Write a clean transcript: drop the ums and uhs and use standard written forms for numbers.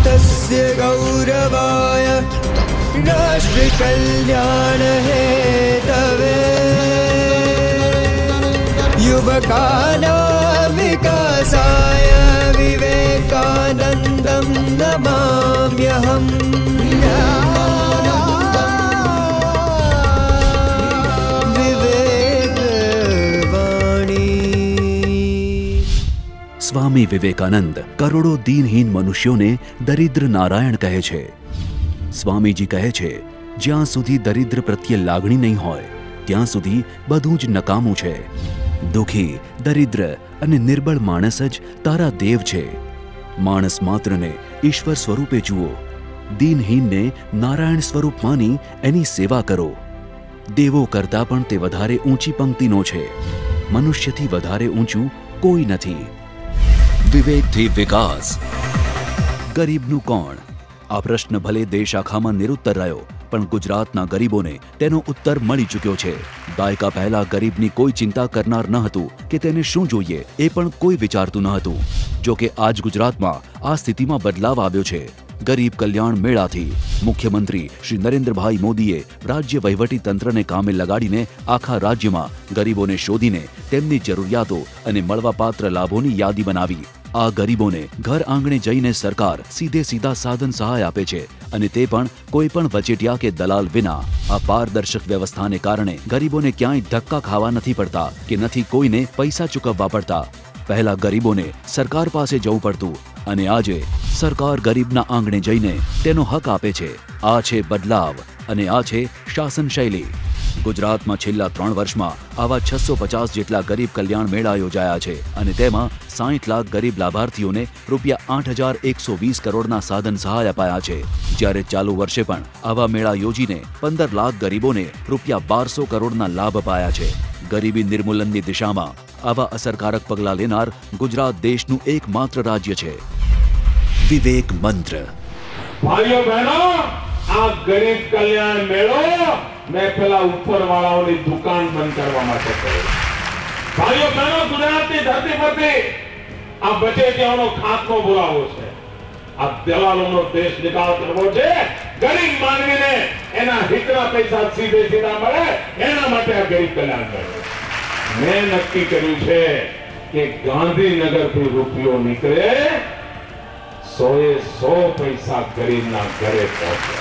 तस्य गौरवाय राष्ट्र कल्याण हेतवे युवकानां विकासाय विवेकानन्दं नमाम्यहम्। સ્વામી વિવેકાનંદ કરોડો દીનહીન મનુષ્યોને દરિદ્ર નારાયણ કહે છે। સ્વામીજી કહે છે, જ્યાં સુધી દરિદ્ર પ્રત્યે લાગણી નહીં હોય ત્યાં સુધી બધું જ નકામું છે। દુઃખી, દરિદ્ર અને નિર્બળ માણસ જ તારા દેવ છે। માણસ માત્રને ઈશ્વર સ્વરૂપે જુઓ, દીનહીનને નારાયણ સ્વરૂપ માની એની સેવા કરો। દેવો કરતાં પણ તે વધારે ઊંચી પંક્તિનો છે। મનુષ્યથી વધારે ઊંચું કોઈ નથી। વિવેકથી વિકાસ। ગરીબનું કોણ? આ પ્રશ્ન ભલે દેશ આખામાં નિરુત્તર રહ્યો, પણ ગુજરાતના ગરીબોને તેનો ઉત્તર મળી ચૂક્યો છે। દાયકા પહેલા ગરીબની કોઈ ચિંતા કરનાર ન હતું કે તેને શું જોઈએ એ પણ કોઈ વિચારતું ન હતું। જો કે આજ ગુજરાતમાં આ સ્થિતિમાં બદલાવ આવ્યો છે। ગરીબ કલ્યાણ મેળાથી મુખ્યમંત્રી શ્રી નરેન્દ્રભાઈ મોદીએ રાજ્ય વહીવટી તંત્રને કામે લગાડીને આખા રાજ્યમાં ગરીબોને શોધીને તેમની જરૂરિયાતો અને મળવાપાત્ર લાભોની યાદી બનાવી। આ ગરીબોને ઘર આંગણે જઈને સરકાર સીધે સીધા સાધન સહાય આપે છે, અને તે પણ કોઈ પણ વચેટિયા કે દલાલ વિના। આ પારદર્શક વ્યવસ્થાને કારણે ગરીબોને ક્યાંય ધક્કા ખાવા નથી પડતા કે નથી કોઈને પૈસા ચૂકવવા પડતા। પહેલા ગરીબોને સરકાર પાસે જવું પડતું, અને આજે સરકાર ગરીબના આંગણે જઈને તેનો હક આપે છે। આ છે બદલાવ, અને આ છે શાસન શૈલી। ગુજરાતમાં છેલ્લા 3 વર્ષમાં આવા 650 જેટલા ગરીબ કલ્યાણ મેળા યોજાયા છે, અને તેમાં 60 લાખ ગરીબ લાભાર્થીઓને રૂપિયા 8,120 કરોડના સાધન સહાય અપાયા છે। જ્યારે ચાલુ વર્ષે પણ આવા મેળા યોજીને 15 લાખ ગરીબોને રૂપિયા 1200 કરોડના લાભ અપાયા છે। ગરીબી નિર્મૂલનની દિશામાં આવા અસરકારક પગલાં લેનાર ગુજરાત દેશનું એકમાત્ર રાજ્ય છે। વિવેક મંત્ર। ભાઈઓ બહેનો, આ ગરીબ કલ્યાણ મેળો મેં પેલા ઉપરવાળાઓની દુકાન બંધ કરવા માટે કર્યો। ભાઈઓ બહેનો, ગુજરાતની ધરતી પરથી આ બચેટિયાઓનો ખાતમો બોલાવવો છે। આ દલાલોનો દેશ નિકાલ કરવો છે। ગરીબ માનવીને એના હિતના પૈસા સીધે સીધા મળે એના માટે આ ગરીબ કલ્યાણ મેળો મેં નક્કી કર્યું છે કે ગાંધીનગરથી રૂપિયો નીકળે 100 પૈસા ગરીબના ઘરે પહોંચે।